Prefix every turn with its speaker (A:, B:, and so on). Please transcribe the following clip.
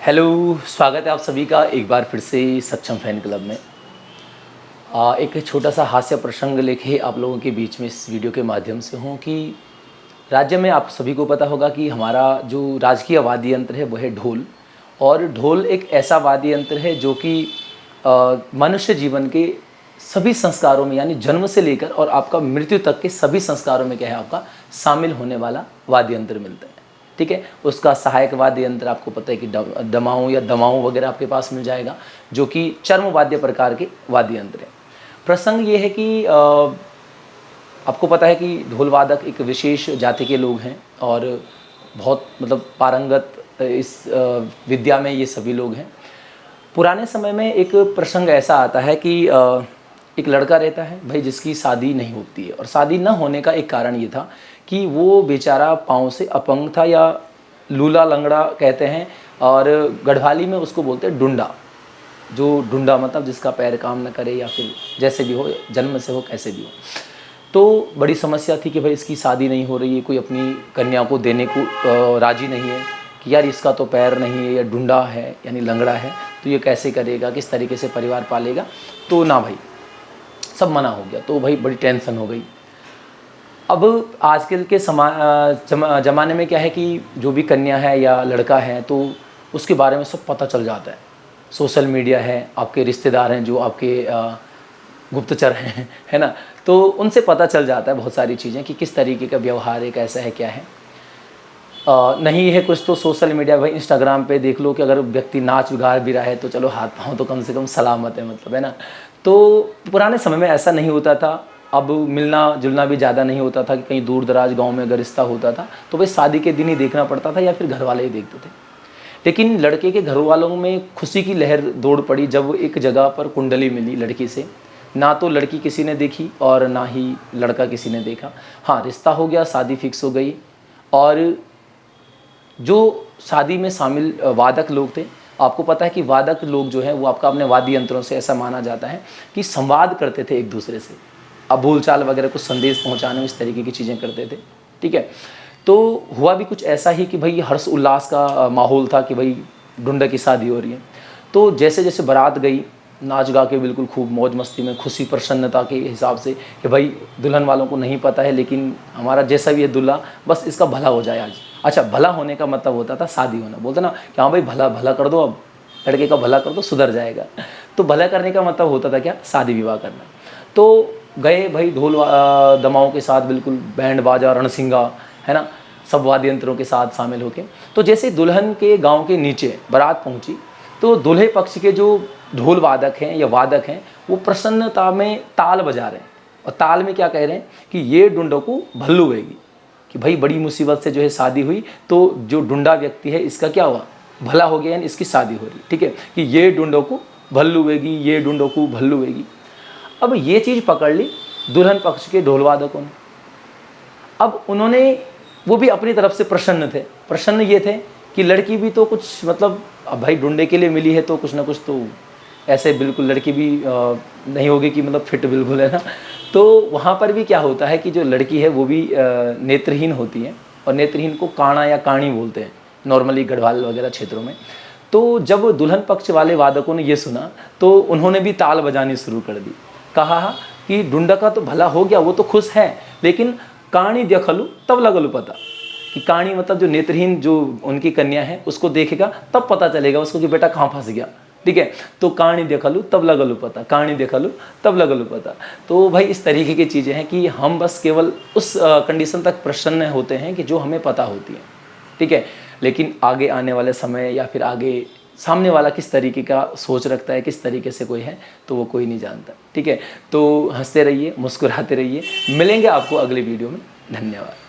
A: Hello, स्वागत है आप सभी का एक बार फिर से सक्षम फैन क्लब में। एक छोटा सा हास्य प्रसंग लेके आप लोगों के बीच में इस वीडियो के माध्यम से हूँ कि राज्य में आप सभी को पता होगा कि हमारा जो राजकीय वाद्य यंत्र है वो है ढोल। और ढोल एक ऐसा वाद्य यंत्र है जो कि मनुष्य जीवन के सभी संस्कारों में, यानी जन्म से लेकर और आपका मृत्यु तक के सभी संस्कारों में क्या है आपका शामिल होने वाला वाद्य यंत्र मिलता है। ठीक है, उसका सहायक वाद्य यंत्र आपको पता है कि दमाऊँ या दमाऊँ वगैरह आपके पास मिल जाएगा, जो कि चर्म वाद्य प्रकार के वाद्य यंत्र है। प्रसंग ये है कि आपको पता है कि ढोल वादक एक विशेष जाति के लोग हैं और बहुत पारंगत इस विद्या में ये सभी लोग हैं। पुराने समय में एक प्रसंग ऐसा आता है कि एक लड़का रहता है भाई, जिसकी शादी नहीं होती है। और शादी न होने का एक कारण ये था कि वो बेचारा पाँव से अपंग था, या लूला लंगड़ा कहते हैं, और गढ़वाली में उसको बोलते हैं डुंडा। जो डुंडा मतलब जिसका पैर काम न करे, या फिर जैसे भी हो, जन्म से हो, कैसे भी हो। तो बड़ी समस्या थी कि भाई इसकी शादी नहीं हो रही है, कोई अपनी कन्या को देने को राजी नहीं है कि यार इसका तो पैर नहीं है, या डुंडा है यानी लंगड़ा है, तो ये कैसे करेगा, किस तरीके से परिवार पालेगा। तो ना भाई, सब मना हो गया। तो भाई बड़ी टेंशन हो गई। अब आजकल के ज़माने में क्या है कि जो भी कन्या है या लड़का है तो उसके बारे में सब पता चल जाता है। सोशल मीडिया है, आपके रिश्तेदार हैं जो आपके गुप्तचर हैं, है ना, तो उनसे पता चल जाता है बहुत सारी चीज़ें कि किस तरीके का व्यवहार है, कैसा है, क्या है। नहीं है कुछ तो सोशल मीडिया, भाई इंस्टाग्राम पे देख लो कि अगर व्यक्ति नाच गा भी रहा है तो चलो हाथ पाँव तो कम से कम सलामत है, है ना। तो पुराने समय में ऐसा नहीं होता था। अब मिलना जुलना भी ज़्यादा नहीं होता था कि कहीं दूर दराज गांव में अगर रिश्ता होता था तो भाई शादी के दिन ही देखना पड़ता था, या फिर घर वाले ही देखते थे। लेकिन लड़के के घर वालों में खुशी की लहर दौड़ पड़ी जब एक जगह पर कुंडली मिली लड़की से। ना तो लड़की किसी ने देखी और ना ही लड़का किसी ने देखा। हाँ, रिश्ता हो गया, शादी फिक्स हो गई। और जो शादी में शामिल वादक लोग थे, आपको पता है कि वादक लोग जो हैं वो आपका अपने वाद्य यंत्रों से ऐसा माना जाता है कि संवाद करते थे एक दूसरे से। अब बोलचाल वगैरह कुछ संदेश पहुंचाने में इस तरीके की चीज़ें करते थे। ठीक है, तो हुआ भी कुछ ऐसा ही कि भाई हर्ष उल्लास का माहौल था कि भाई ढूंढा की शादी हो रही है। तो जैसे जैसे बारात गई, नाच गा के बिल्कुल खूब मौज मस्ती में, खुशी प्रसन्नता के हिसाब से कि भाई दुल्हन वालों को नहीं पता है, लेकिन हमारा जैसा भी है दूल्हा, बस इसका भला हो जाए आज। अच्छा, भला होने का मतलब होता था शादी होना। बोलते ना कि हाँ भाई भला भला कर दो, अब लड़के का भला कर दो, सुधर जाएगा। तो भला करने का मतलब होता था क्या, शादी विवाह करना। तो गए भाई ढोल दमाओं के साथ, बिल्कुल बैंड बाजा रणसिंगा, है ना, सब वाद्य यंत्रों के साथ शामिल होके। तो जैसे दुल्हन के गांव के नीचे बारात पहुंची तो दूल्हे पक्ष के जो ढोल वादक हैं या वादक हैं वो प्रसन्नता में ताल बजा रहे हैं। और ताल में क्या कह रहे हैं कि ये डुंडों को भल्लू होगी, कि भाई बड़ी मुसीबत से जो है शादी हुई, तो जो डुंडा व्यक्ति है इसका क्या हुआ, भला हो गया, यानी इसकी शादी हो रही। ठीक है, कि ये डुंडों को भल्लू होगी, ये डुंडों को भल्लू होगी। अब ये चीज़ पकड़ ली दुल्हन पक्ष के ढोल वादकों ने। अब उन्होंने, वो भी अपनी तरफ से प्रसन्न थे। प्रसन्न ये थे कि लड़की भी तो कुछ अब भाई ढूंढे के लिए मिली है तो कुछ ना कुछ तो ऐसे, बिल्कुल लड़की भी नहीं होगी कि फिट बिल्कुल, है ना। तो वहाँ पर भी क्या होता है कि जो लड़की है वो भी नेत्रहीन होती है, और नेत्रहीन को काणा या काणी बोलते हैं नॉर्मली गढ़वाल वगैरह क्षेत्रों में। तो जब दुल्हन पक्ष वाले वादकों ने ये सुना तो उन्होंने भी ताल बजानी शुरू कर दी। कहा कि ढूंढा का तो भला हो गया, वो तो खुश है, लेकिन काणी देखलू तब लगलू पता, कि काणी मतलब जो नेत्रहीन जो उनकी कन्या है उसको देखेगा तब पता चलेगा उसको कि बेटा कहाँ फंस गया। ठीक है, तो काणी देखलू तब लगलू पता, काणी देखलू तब लगलू पता। तो भाई इस तरीके की चीज़ें हैं कि हम बस केवल उस कंडीशन तक प्रसन्न होते हैं कि जो हमें पता होती है। ठीक है, लेकिन आगे आने वाले समय या फिर आगे सामने वाला किस तरीके का सोच रखता है, किस तरीके से कोई है, तो वो कोई नहीं जानता। ठीक है, तो हंसते रहिए, मुस्कुराते रहिए। मिलेंगे आपको अगले वीडियो में। धन्यवाद।